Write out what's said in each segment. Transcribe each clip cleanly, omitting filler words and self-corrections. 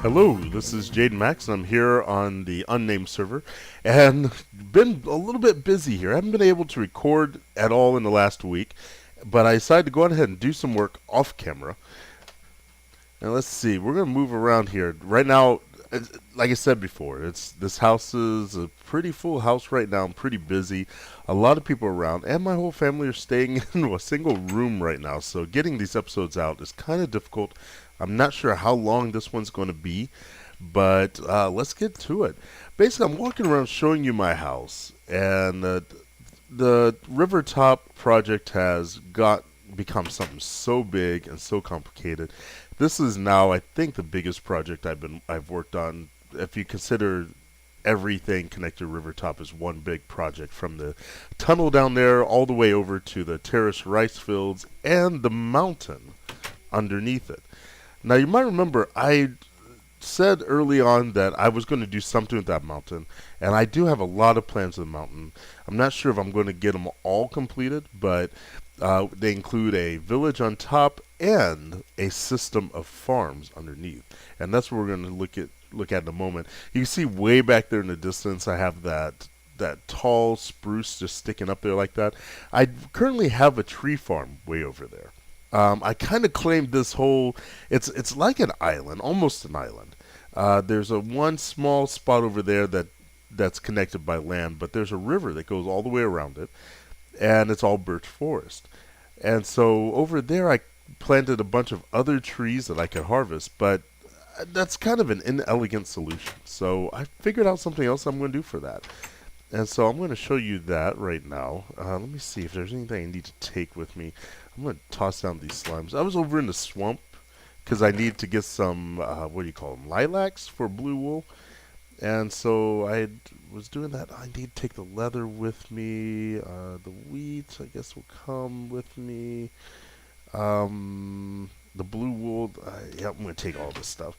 Hello, this is Jaden Max, and I'm here on the UnNamed Server, and been a little bit busy here. I haven't been able to record at all in the last week, but I decided to go ahead and do some work off camera. And let's see, we're going to move around here. Right now, like I said before, this house is a pretty full house right now. I'm pretty busy. A lot of people around, and my whole family are staying in a single room right now, so getting these episodes out is kind of difficult. I'm not sure how long this one's going to be, but let's get to it. Basically, I'm walking around showing you my house, and the Rivertop project has become something so big and so complicated. This is now, I think, the biggest project I've worked on. If you consider everything connected to Rivertop as one big project, from the tunnel down there all the way over to the terraced rice fields and the mountain underneath it. Now, you might remember I said early on that I was going to do something with that mountain, and I do have a lot of plans with the mountain. I'm not sure if I'm going to get them all completed, but they include a village on top and a system of farms underneath, and that's what we're going to look at in a moment. You can see way back there in the distance, I have that tall spruce just sticking up there like that. I currently have a tree farm way over there. I kind of claimed this whole. It's like an island, almost an island. There's one small spot over there that's connected by land, but there's a river that goes all the way around it, and it's all birch forest. And so over there, I planted a bunch of other trees that I could harvest, but that's kind of an inelegant solution. So I figured out something else I'm going to do for that. And so I'm going to show you that right now. Let me see if there's anything I need to take with me. I'm going to toss down these slimes. I was over in the swamp because I need to get some, what do you call them, lilacs for blue wool. And so I was doing that. I need to take the leather with me. The wheat, I guess, will come with me. The blue wool, yeah, I'm going to take all this stuff.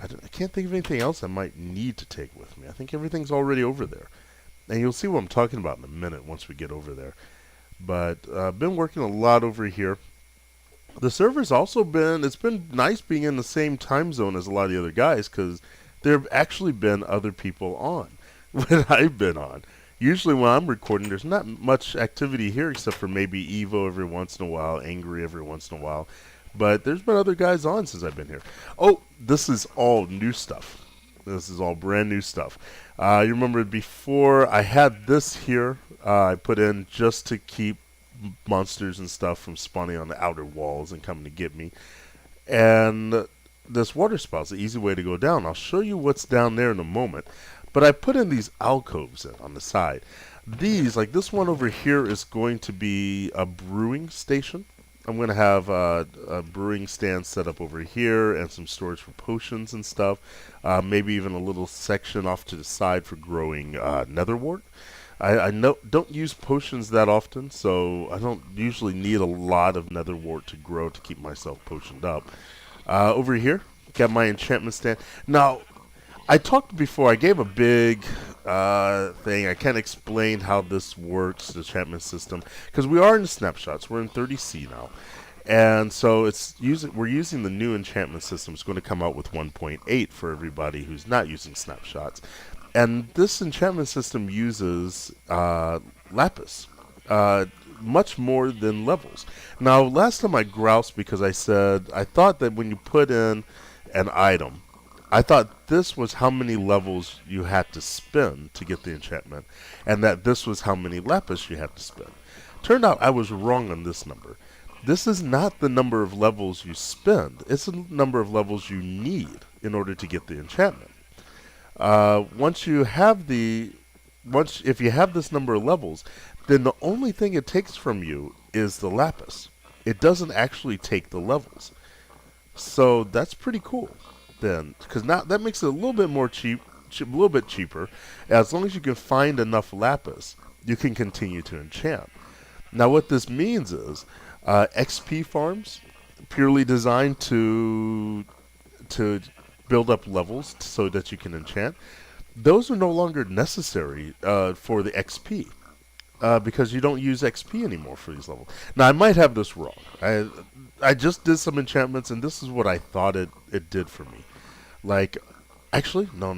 I can't think of anything else I might need to take with me. I think everything's already over there. And you'll see what I'm talking about in a minute once we get over there. But I've been working a lot over here. The server's also it's been nice being in the same time zone as a lot of the other guys, because there have actually been other people on when I've been on. Usually when I'm recording, there's not much activity here except for maybe Evo every once in a while, Angry every once in a while. But there's been other guys on since I've been here. Oh, this is all new stuff. This is all brand new stuff. You remember before I had this here, I put in just to keep monsters and stuff from spawning on the outer walls and coming to get me. And this water spout's the easy way to go down. I'll show you what's down there in a moment. But I put in these alcoves in on the side. These, like this one over here, is going to be a brewing station. I'm going to have a brewing stand set up over here and some storage for potions and stuff. Maybe even a little section off to the side for growing netherwort. I don't use potions that often, so I don't usually need a lot of netherwort to grow to keep myself potioned up. Over here, got my enchantment stand. Now, I talked before, I gave a big thing. I can't explain how this works, the enchantment system, because we are in snapshots. We're in 30C now. And so we're using the new enchantment system. It's going to come out with 1.8 for everybody who's not using snapshots. And this enchantment system uses lapis, much more than levels. Now, last time I groused because I said, I thought that when you put in an item, I thought this was how many levels you had to spend to get the enchantment, and that this was how many lapis you had to spend. Turned out I was wrong on this number. This is not the number of levels you spend. It's the number of levels you need in order to get the enchantment. If you have this number of levels, then the only thing it takes from you is the lapis. It doesn't actually take the levels. So that's pretty cool. Then, because now that makes it a little bit more a little bit cheaper. As long as you can find enough lapis, you can continue to enchant. Now, what this means is XP farms, purely designed to build up levels so that you can enchant. Those are no longer necessary for the XP. Because you don't use XP anymore for these levels. Now, I might have this wrong. I just did some enchantments, and this is what I thought it did for me. Like, actually, no.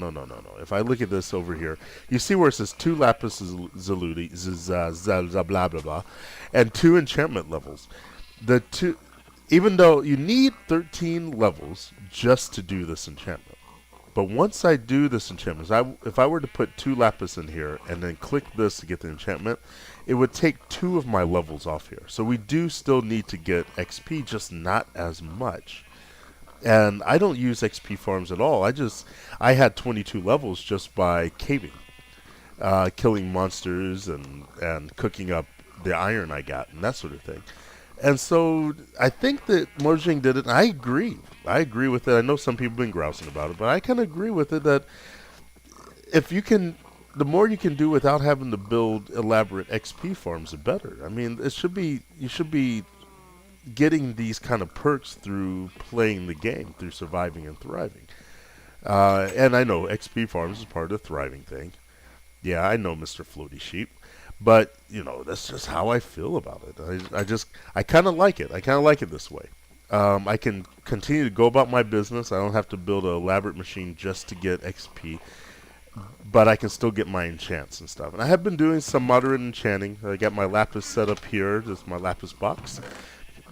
If I look at this over here, you see where it says 2 lapis lazuli, blah blah blah, and 2 enchantment levels. The two, even though you need 13 levels just to do this enchantment. But once I do this enchantment, if I were to put 2 lapis in here and then click this to get the enchantment, it would take 2 of my levels off here. So we do still need to get XP, just not as much. And I don't use XP farms at all. I had 22 levels just by caving, killing monsters and cooking up the iron I got and that sort of thing. And so I think that Mojang did it, and I agree. I agree with it. I know some people have been grousing about it, but I kind of agree with it that if you can, the more you can do without having to build elaborate XP farms, the better. I mean, you should be getting these kind of perks through playing the game, through surviving and thriving. And I know XP farms is part of the thriving thing. Yeah, I know, Mr. Floaty Sheep. But, that's just how I feel about it. I kind of like it. I kind of like it this way. I can continue to go about my business. I don't have to build an elaborate machine just to get XP. But I can still get my enchants and stuff. And I have been doing some moderate enchanting. I got my lapis set up here. This is my lapis box.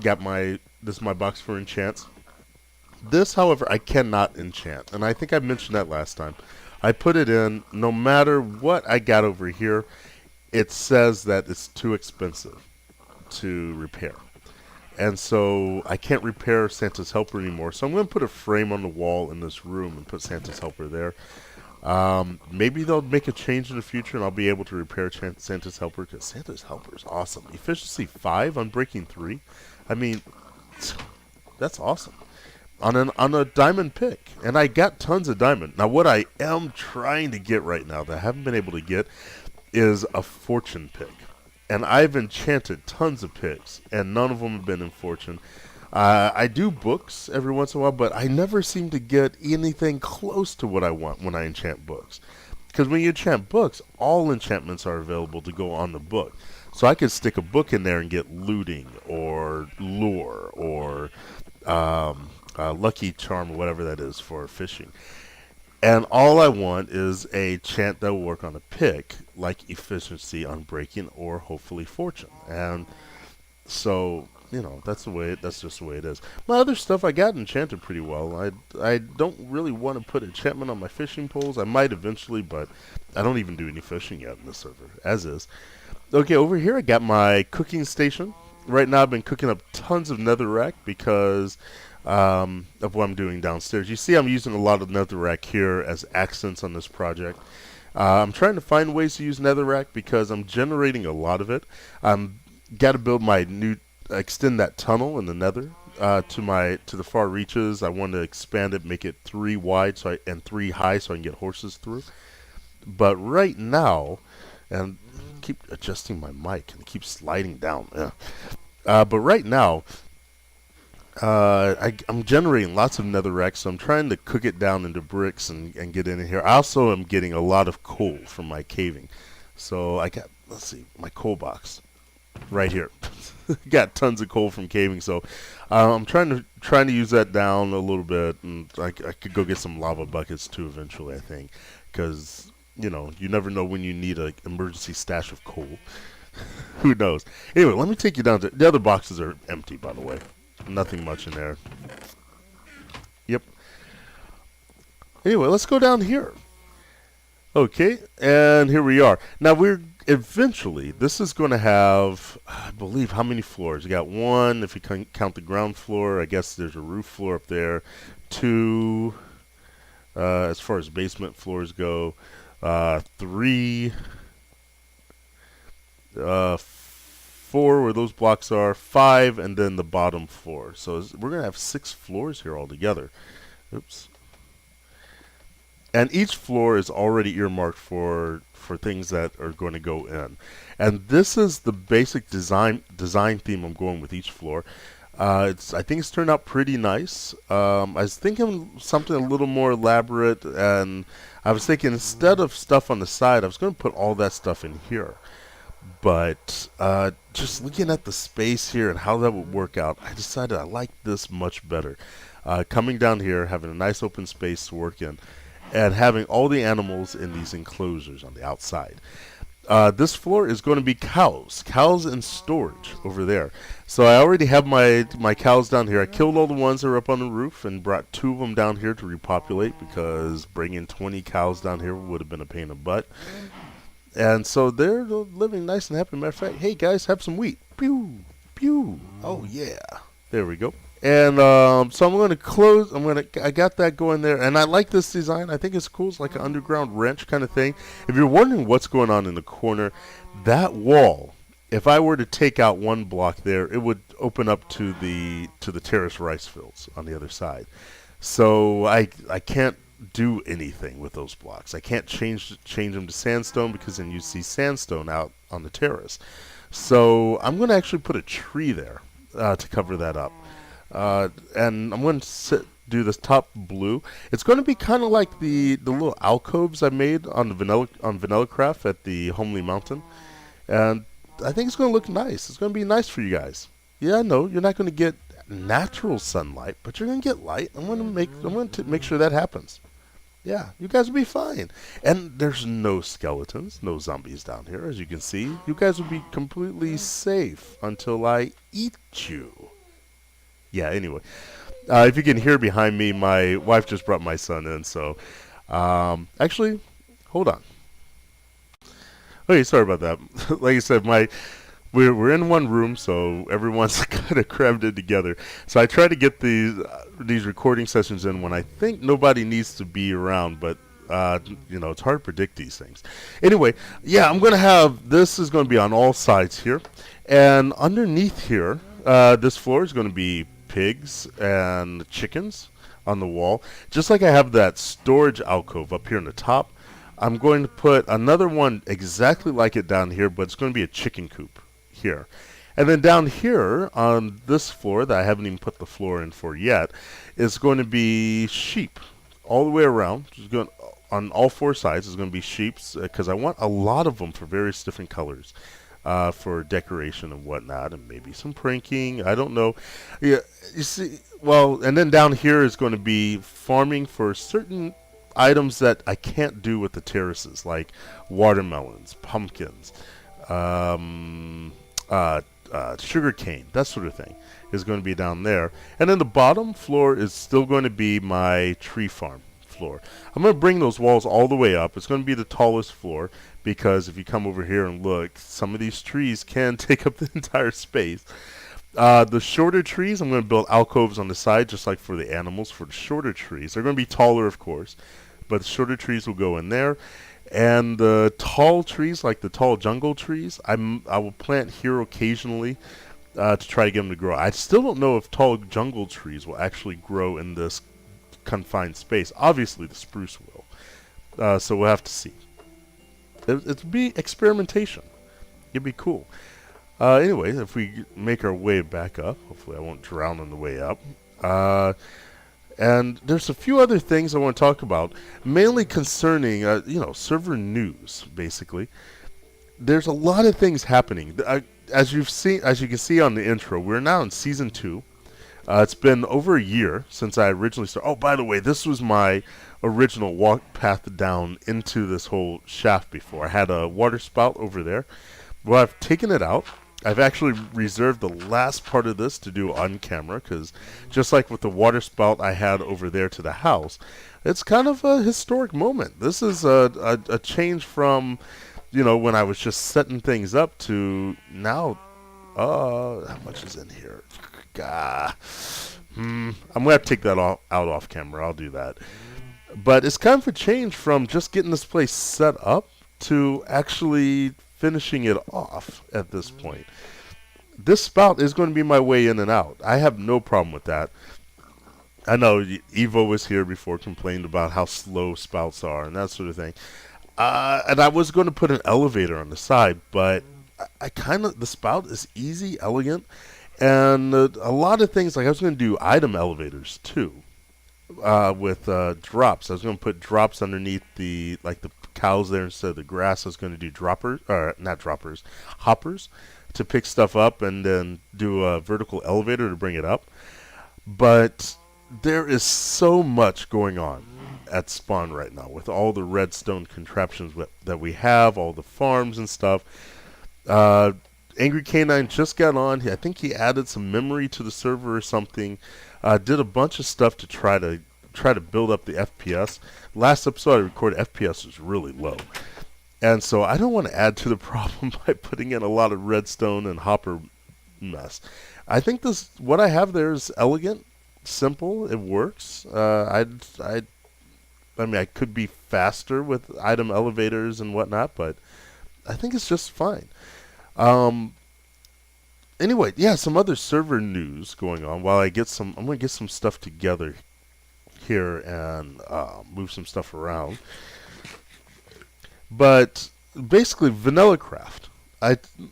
This is my box for enchants. This, however, I cannot enchant. And I think I mentioned that last time. I put it in, no matter what I got over here, it says that it's too expensive to repair. And so I can't repair Santa's Helper anymore. So I'm going to put a frame on the wall in this room and put Santa's Helper there. Maybe they'll make a change in the future and I'll be able to repair Santa's Helper, because Santa's Helper is awesome. Efficiency 5 on breaking 3. I mean, that's awesome. On a diamond pick. And I got tons of diamond. Now what I am trying to get right now that I haven't been able to get is a fortune pick. And I've enchanted tons of picks, and none of them have been in fortune. I do books every once in a while, but I never seem to get anything close to what I want when I enchant books. Because when you enchant books, all enchantments are available to go on the book. So I could stick a book in there and get looting, or lure, or lucky charm, or whatever that is for fishing. And all I want is a chant that will work on a pick, like efficiency on breaking, or hopefully fortune. And so, that's just the way it is. My other stuff I got enchanted pretty well. I don't really want to put enchantment on my fishing poles. I might eventually, but I don't even do any fishing yet in this server, as is. Okay, over here I got my cooking station. Right now I've been cooking up tons of netherrack because of what I'm doing downstairs. You see I'm using a lot of netherrack here as accents on this project. I'm trying to find ways to use netherrack because I'm generating a lot of it. Got to build my new, extend that tunnel in the nether to the far reaches. I want to expand it, make it 3 wide and 3 high so I can get horses through. But right now, and keep adjusting my mic and it keeps sliding down. Yeah. But right now, I'm generating lots of netherrack, so I'm trying to cook it down into bricks and get in here. I also am getting a lot of coal from my caving. So I got, let's see, my coal box right here. Got tons of coal from caving, so I'm trying to use that down a little bit, and I could go get some lava buckets too eventually, I think, because you never know when you need an emergency stash of coal. Who knows? Anyway, let me take you down to the other boxes are empty, by the way. Nothing much in there. Yep. Anyway, let's go down here. Okay, and here we are. Now eventually, this is going to have, I believe, how many floors? You got 1, if you count the ground floor. I guess there's a roof floor up there. 2, as far as basement floors go. 3, 4 where those blocks are, 5, and then the bottom floor. So we're going to have 6 floors here altogether. Oops. And each floor is already earmarked for things that are going to go in. And this is the basic design theme I'm going with each floor. I think it's turned out pretty nice. I was thinking something a little more elaborate, and I was thinking instead of stuff on the side, I was going to put all that stuff in here. But just looking at the space here and how that would work out, I decided I like this much better. coming down here, having a nice open space to work in, and having all the animals in these enclosures on the outside. This floor is going to be cows in storage over there. So I already have my cows down here. I killed all the ones that were up on the roof and brought 2 of them down here to repopulate, because bringing 20 cows down here would have been a pain in the butt. And so they're living nice and happy. Matter of fact, hey guys, have some wheat. Pew, pew. Oh yeah, there we go. And so I'm going to close. I got that going there, and I like this design. I think it's cool. It's like an underground wrench kind of thing. If you're wondering what's going on in the corner, that wall, if I were to take out one block there, it would open up to the terrace rice fields on the other side. So I can't do anything with those blocks. I can't change them to sandstone, because then you see sandstone out on the terrace. So I'm going to actually put a tree there to cover that up. And I'm going to do this top blue. It's going to be kind of like the little alcoves I made on the Vanilla Craft at the Homely Mountain, and I think it's going to look nice. It's going to be nice for you guys. Yeah, I know you're not going to get natural sunlight, but you're going to get light. I'm going to make sure that happens. Yeah, you guys will be fine. And there's no skeletons, no zombies down here, as you can see. You guys will be completely safe until I eat you. Yeah, anyway, if you can hear behind me, my wife just brought my son in, so, actually, hold on. Okay, sorry about that. Like I said, we're in one room, so everyone's kind of crammed in together. So I try to get these recording sessions in when I think nobody needs to be around, but, it's hard to predict these things. Anyway, yeah, this is going to be on all sides here, and underneath here, this floor is going to be pigs and chickens on the wall. Just like I have that storage alcove up here in the top, I'm going to put another one exactly like it down here, but it's going to be a chicken coop here. And then down here on this floor that I haven't even put the floor in for yet is going to be sheep all the way around. On all 4 sides is going to be sheep, because I want a lot of them for various different colors. For decoration and whatnot, and maybe some pranking. I don't know. Yeah, you see. Well, and then down here is going to be farming for certain items that I can't do with the terraces, like watermelons, pumpkins, sugar cane, that sort of thing is going to be down there. And then the bottom floor is still going to be my tree farm floor. I'm going to bring those walls all the way up. It's going to be the tallest floor, because if you come over here and look, some of these trees can take up the entire space. The shorter trees, I'm going to build alcoves on the side, just like for the animals. For the shorter trees, they're going to be taller, of course, but the shorter trees will go in there. And the tall trees, like the tall jungle trees, I will plant here occasionally to try to get them to grow. I still don't know if tall jungle trees will actually grow in this confined space. Obviously, the spruce will. So we'll have to see. It'll be experimentation. It'll be cool. Anyway, if we make our way back up, hopefully I won't drown on the way up. And there's a few other things I want to talk about, mainly concerning, server news, basically. There's a lot of things happening. As you can see on the intro, we're now in Season 2. It's been over a year since I originally started. Oh, by the way, this was my original walk path down into this whole shaft before. I had a water spout over there. Well, I've taken it out. I've actually reserved the last part of this to do on camera, because just like with the water spout I had over there to the house, it's kind of a historic moment. This is a change from, when I was just setting things up to now. How much is in here? I'm going to have to take that out off camera. I'll do that. But it's kind of a change from just getting this place set up to actually finishing it off at this point. This spout is going to be my way in and out. I have no problem with that. I know Evo was here before, complained about how slow spouts are and that sort of thing. And I was going to put an elevator on the side, but the spout is easy, elegant, and a lot of things, like I was going to do item elevators too, with drops. I was going to put drops underneath the cows there instead of the grass. I was going to do hoppers to pick stuff up and then do a vertical elevator to bring it up. But there is so much going on at Spawn right now with all the redstone contraptions that we have, all the farms and stuff. Uh, AngryKnine just got on. I think he added some memory to the server or something. Did a bunch of stuff to try to build up the FPS. Last episode I recorded, FPS was really low. And so I don't want to add to the problem by putting in a lot of redstone and hopper mess. I think what I have there is elegant, simple. It works. I mean, I could be faster with item elevators and whatnot, but I think it's just fine. Anyway, yeah, some other server news going on. While I'm going to get some stuff together here and move some stuff around. But basically, VanillaCraft.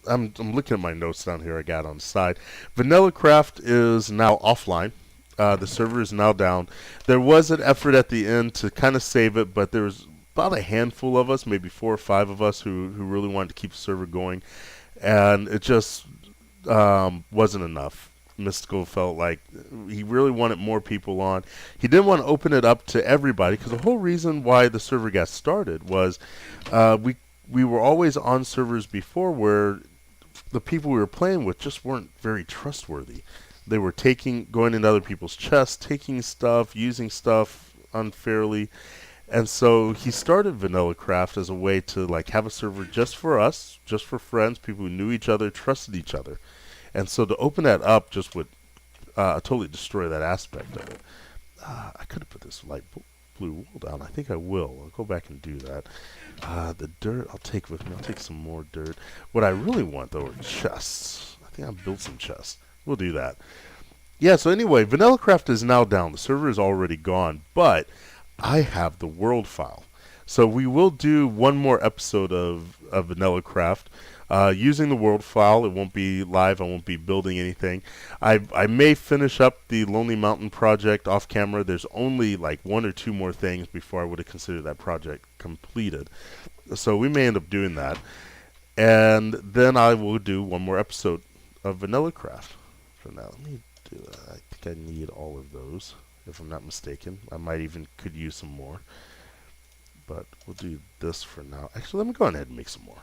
I'm looking at my notes down here I got on the side. VanillaCraft is now offline. The server is now down. There was an effort at the end to kind of save it, but there was about a handful of us, maybe 4 or 5 of us, who really wanted to keep the server going, and it just wasn't enough. Mystical felt like he really wanted more people on. He didn't want to open it up to everybody because the whole reason why the server got started was we were always on servers before where the people we were playing with just weren't very trustworthy. They were going into other people's chests, taking stuff, using stuff unfairly. And so he started VanillaCraft as a way to have a server just for us, just for friends, people who knew each other, trusted each other. And so to open that up just would totally destroy that aspect of it. I could have put this light blue wool down. I think I will. I'll go back and do that. The dirt I'll take with me. I'll take some more dirt. What I really want, though, are chests. I think I'll build some chests. We'll do that. Yeah, so anyway, VanillaCraft is now down. The server is already gone, but I have the world file. So we will do one more episode of VanillaCraft. Using the world file. It won't be live. I won't be building anything. I may finish up the Lonely Mountain project off camera. There's only 1 or 2 more things before I would have considered that project completed. So we may end up doing that. And then I will do one more episode of VanillaCraft. For now, let me do that. I think I need all of those, if I'm not mistaken. I might even could use some more. But we'll do this for now. Actually, let me go ahead and make some more.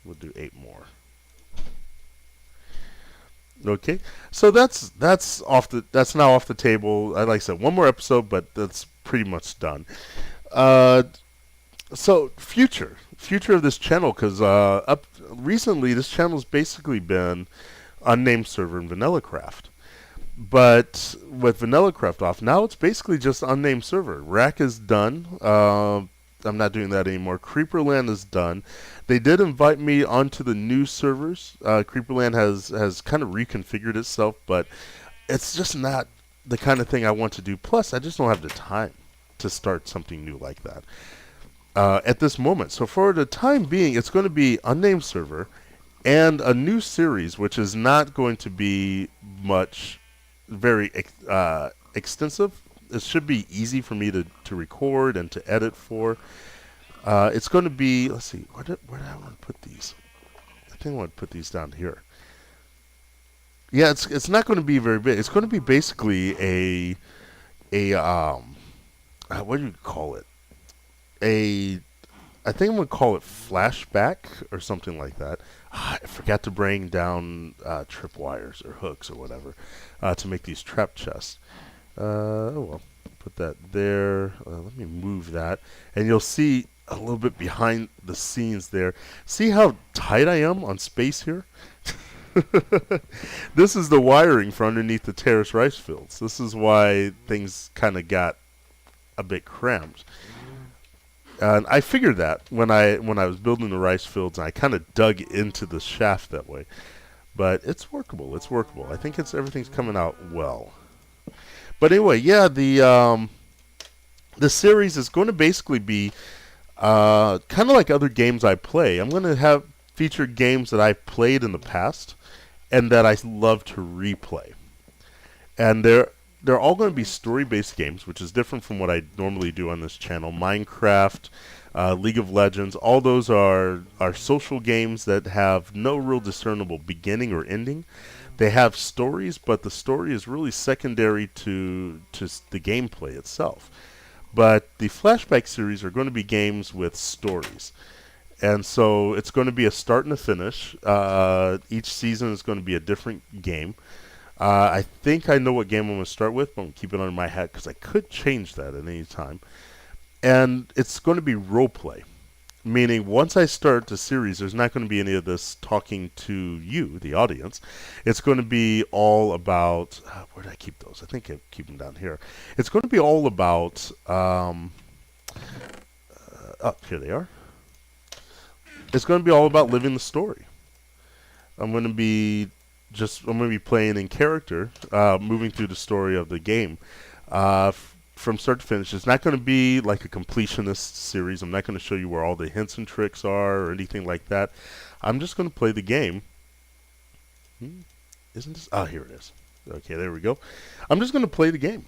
We'll do 8 more. Okay, so that's now off the table. Like I said, one more episode, but that's pretty much done. So future of this channel, because up recently this channel's basically been UnNamed Server and VanillaCraft. But with VanillaCraft off, now it's basically just UnNamed Server. Rack is done. I'm not doing that anymore. Creeperland is done. They did invite me onto the new servers. Creeperland has kind of reconfigured itself, but it's just not the kind of thing I want to do. Plus, I just don't have the time to start something new like that at this moment. So for the time being, it's going to be UnNamed Server and a new series, which is not going to be very extensive. It should be easy for me to record and to edit for. It's going to be, let's see, where did I want to put these? I think I want to put these down here. Yeah, it's not going to be very big. It's going to be basically what do you call it? I think I'm going to call it flashback or something like that. I forgot to bring down tripwires or hooks or whatever to make these trap chests. Oh well, put that there. Let me move that, and you'll see a little bit behind the scenes there. See how tight I am on space here? This is the wiring for underneath the terrace rice fields. This is why things kind of got a bit cramped. And I figured that when I was building the rice fields, and I kind of dug into the shaft that way. But it's workable. It's workable. I think everything's coming out well. But anyway, yeah, the series is going to basically be kind of like other games I play. I'm going to feature games that I've played in the past and that I love to replay. And they're all going to be story-based games, which is different from what I normally do on this channel. Minecraft, League of Legends, all those are social games that have no real discernible beginning or ending. They have stories, but the story is really secondary to the gameplay itself. But the flashback series are going to be games with stories. And so it's going to be a start and a finish. Each season is going to be a different game. I think I know what game I'm going to start with, but I'm keeping it under my hat because I could change that at any time. And it's going to be role play, meaning once I start the series, there's not going to be any of this talking to you, the audience. It's going to be all about where did I keep those? I think I keep them down here. It's going to be all about. Oh, here they are. It's going to be all about living the story. I'm going to be playing in character, moving through the story of the game from start to finish. It's not going to be like a completionist series. I'm not going to show you where all the hints and tricks are or anything like that. I'm just going to play the game. Isn't this? Oh, here it is. Okay, there we go. I'm just going to play the game.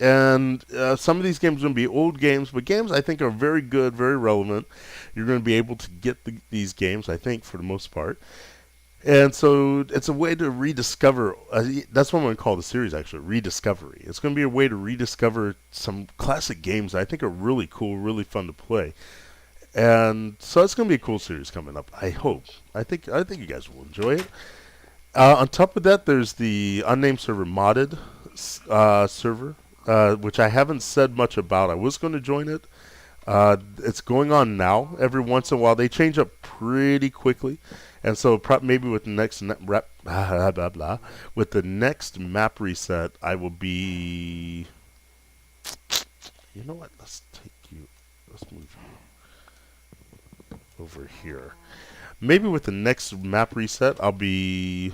And some of these games are going to be old games, but games I think are very good, very relevant. You're going to be able to get these games, I think, for the most part. And so it's a way to rediscover. That's what I'm going to call the series, actually, Rediscovery. It's going to be a way to rediscover some classic games that I think are really cool, really fun to play. And so it's going to be a cool series coming up, I hope. I think you guys will enjoy it. On top of that, there's the UnNamed Server modded server, which I haven't said much about. I was going to join it. It's going on now. Every once in a while, they change up pretty quickly. And so maybe with the next with the next map reset, I will be. You know what? Let's move you over here. Maybe with the next map reset, I'll be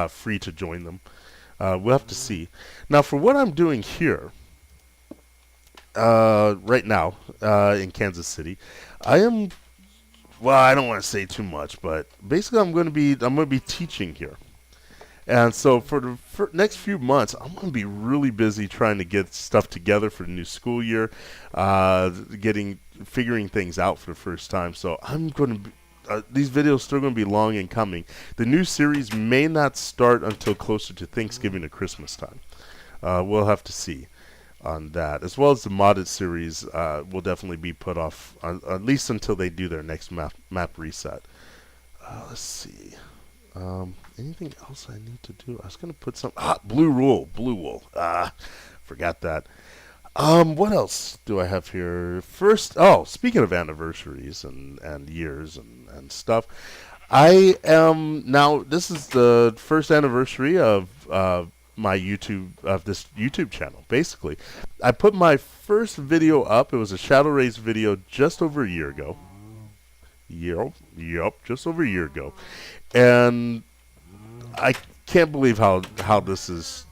free to join them. We'll have to see. Now, for what I'm doing here, right now in Kansas City, I am. Well, I don't want to say too much, but basically I'm going to be teaching here. And so for the next few months, I'm going to be really busy trying to get stuff together for the new school year, figuring things out for the first time. So I'm going to these videos are still going to be long in coming. The new series may not start until closer to Thanksgiving or Christmas time. We'll have to see on that, as well as the modded series will definitely be put off at least until they do their next map reset. Let's see. Anything else I need to do? I was going to put some blue wool. Forgot that. What else do I have here? First, speaking of anniversaries and years and stuff, I am now. This is the first anniversary of my this YouTube channel. Basically, I put my first video up. It was a Shadow Rays video just over a year ago. Yep, just over a year ago, and I can't believe how this has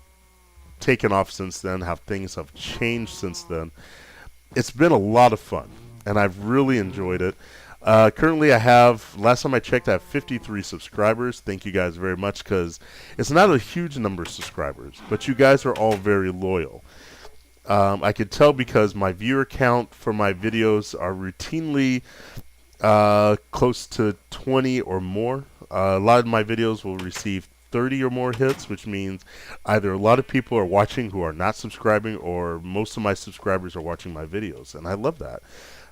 taken off since then. How things have changed since then. It's been a lot of fun, and I've really enjoyed it. Currently, last time I checked, I have 53 subscribers. Thank you guys very much, because it's not a huge number of subscribers, but you guys are all very loyal. I could tell because my viewer count for my videos are routinely close to 20 or more. A lot of my videos will receive 30 or more hits, which means either a lot of people are watching who are not subscribing, or most of my subscribers are watching my videos, and I love that.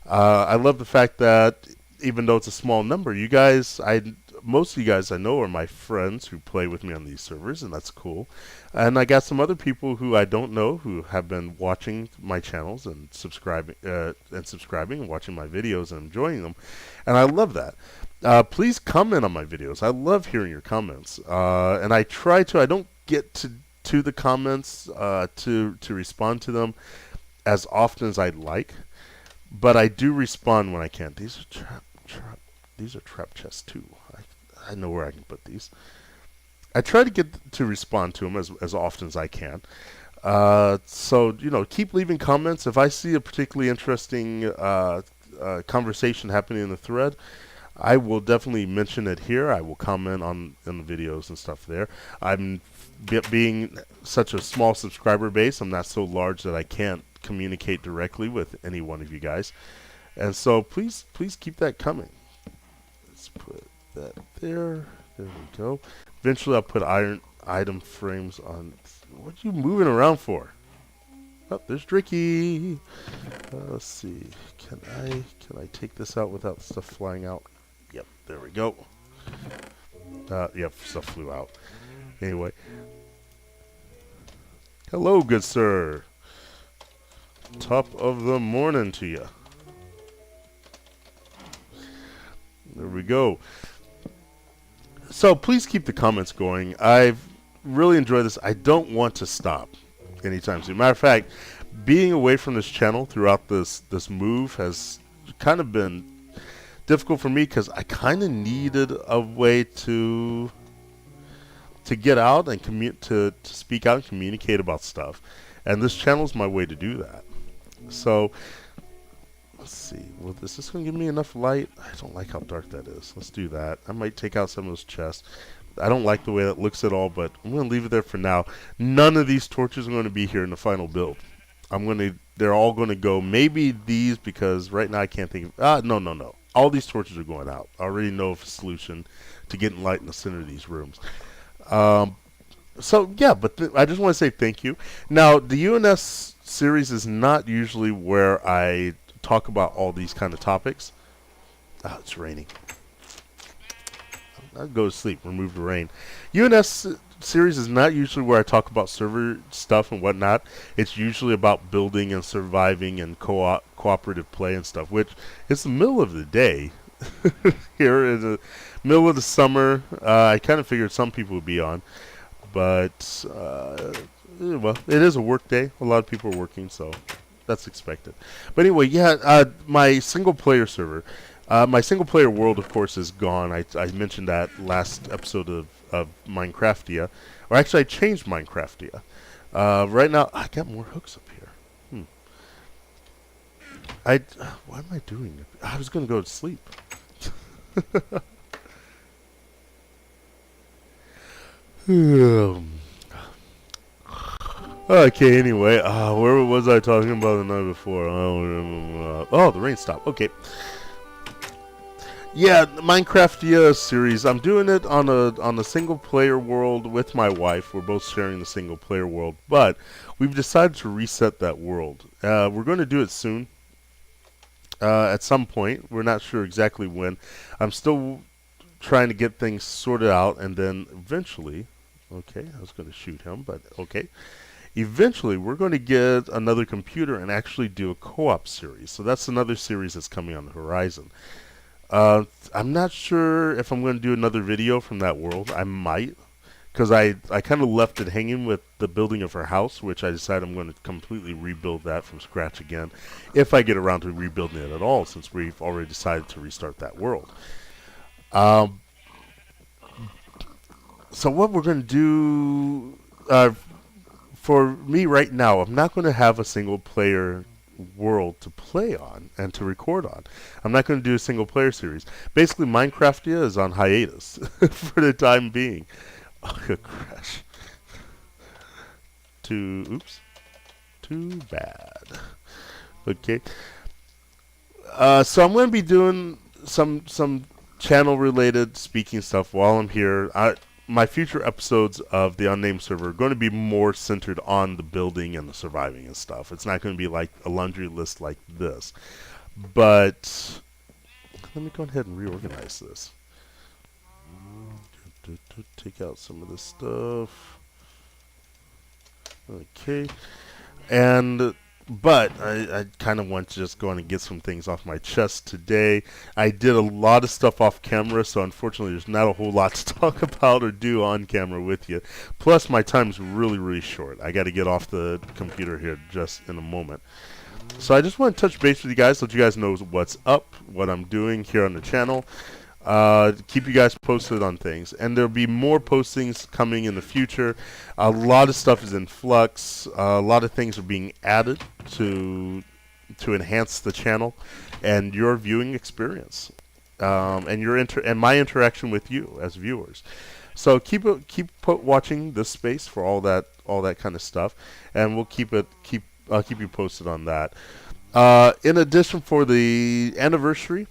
I love the fact that even though it's a small number, most of you guys I know are my friends who play with me on these servers, and that's cool. And I got some other people who I don't know who have been watching my channels and subscribing and watching my videos and enjoying them, and I love that. Please comment on my videos. I love hearing your comments, and I don't get to the comments to respond to them as often as I'd like. But I do respond when I can. These are trap chests too. I know where I can put these. I try to get to respond to them as often as I can. So keep leaving comments. If I see a particularly interesting conversation happening in the thread, I will definitely mention it here. I will comment in the videos and stuff there. I'm being such a small subscriber base. I'm not so large that I can't communicate directly with any one of you guys, and so please keep that coming. Let's put that there. There we go. Eventually I'll put item frames on. What are you moving around for? Oh, there's Dricky. Let's see. Can I take this out without stuff flying out? Yep, there we go. Yep, stuff flew out. Anyway. Hello, good sir. Top of the morning to you. There we go. So please keep the comments going. I've really enjoyed this. I don't want to stop anytime soon. Matter of fact, being away from this channel throughout this move has kind of been difficult for me because I kind of needed a way to get out and to speak out and communicate about stuff. And this channel is my way to do that. So let's see. Well, is this going to give me enough light? I don't like how dark that is. Let's do that. I might take out some of those chests. I don't like the way that looks at all, but I'm going to leave it there for now. None of these torches are going to be here in the final build. They're all going to go, maybe these, because right now I can't think of, no. All these torches are going out. I already know of a solution to getting light in the center of these rooms. So yeah, but I just want to say thank you. Now, the UNS series is not usually where I talk about all these kind of topics. Oh, it's raining. I'll go to sleep. Remove the rain. UNS series is not usually where I talk about server stuff and whatnot. It's usually about building and surviving and cooperative play and stuff, which it's the middle of the day here in the middle of the summer. I kind of figured some people would be on, but well, it is a work day. A lot of people are working, so that's expected. But anyway, yeah, my single player server. My single-player world, of course, is gone. I mentioned that last episode of Minecraftia. Or actually, I changed Minecraftia. Right now, I got more hooks up here. Why am I doing it? I was going to go to sleep. Okay, anyway. Where was I talking about the night before? Oh, the rain stopped. Okay. Yeah, Minecraftia series. I'm doing it on a single player world with my wife. We're both sharing the single player world, but we've decided to reset that world. We're going to do it soon. At some point. We're not sure exactly when. I'm still trying to get things sorted out, and then eventually, okay, I was going to shoot him, but okay. Eventually, we're going to get another computer and actually do a co-op series. So that's another series that's coming on the horizon. I'm not sure if I'm going to do another video from that world. I might, because I kind of left it hanging with the building of her house, which I decided I'm going to completely rebuild that from scratch again, if I get around to rebuilding it at all, since we've already decided to restart that world. So what we're going to do, for me right now, I'm not going to have a single player world to play on and to record on. I'm not going to do a single player series. Basically, Minecraftia is on hiatus for the time being. Oh, good crash. Too bad. Okay. So I'm going to be doing some channel related speaking stuff while I'm here. My future episodes of the Unnamed Server are going to be more centered on the building and the surviving and stuff. It's not going to be like a laundry list like this. But let me go ahead and reorganize this. Take out some of this stuff. Okay. But I kind of want to just go on and get some things off my chest today. I did a lot of stuff off camera, so unfortunately there's not a whole lot to talk about or do on camera with you. Plus, my time's really, really short. I got to get off the computer here just in a moment. So I just want to touch base with you guys, let you guys know what's up, what I'm doing here on the channel. Keep you guys posted on things, and there'll be more postings coming in the future. A lot of stuff is in flux. A lot of things are being added to enhance the channel and your viewing experience, and my interaction with you as viewers. So keep watching this space for all that kind of stuff, and we'll keep you posted on that. In addition, for the anniversary.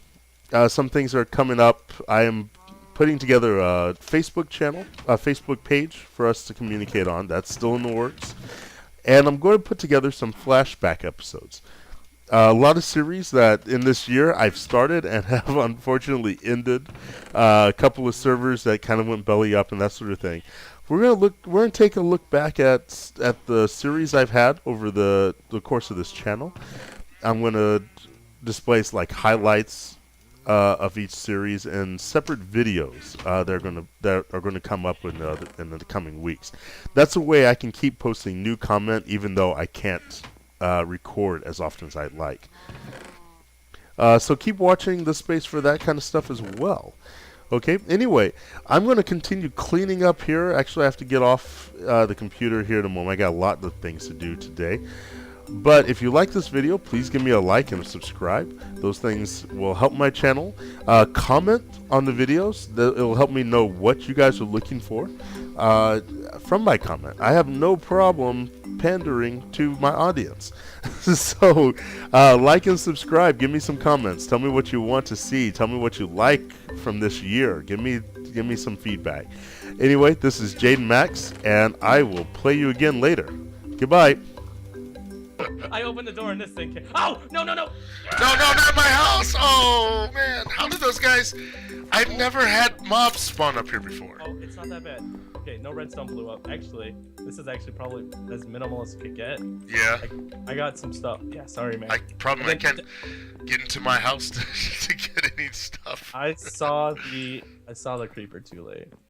Some things are coming up. I am putting together a Facebook channel, a Facebook page for us to communicate on. That's still in the works. And I'm going to put together some flashback episodes. A lot of series that in this year I've started and have unfortunately ended. A couple of servers that kind of went belly up and that sort of thing. We're gonna take a look back at the series I've had over the course of this channel. I'm gonna display like highlights of each series and separate videos that are gonna come up in the coming weeks. That's a way I can keep posting new content even though I can't record as often as I'd like. So keep watching the space for that kind of stuff as well. Okay, anyway, I'm going to continue cleaning up here. Actually, I have to get off the computer here in a moment. I got a lot of things to do today. But if you like this video, please give me a like and a subscribe. Those things will help my channel. Comment on the videos. It will help me know what you guys are looking for from my comment. I have no problem pandering to my audience. So like and subscribe. Give me some comments. Tell me what you want to see. Tell me what you like from this year. Give me some feedback. Anyway, this is Jaden Max, and I will play you again later. Goodbye. I opened the door and this thing came. Oh! No, no, no! No, not my house! Oh, man. How did those guys... I've never had mobs spawn up here before. Oh, it's not that bad. Okay, no redstone blew up. Actually, this is actually probably as minimal as it could get. Yeah. I got some stuff. Yeah, sorry, man. I can't get into my house to get any stuff. I saw the creeper too late.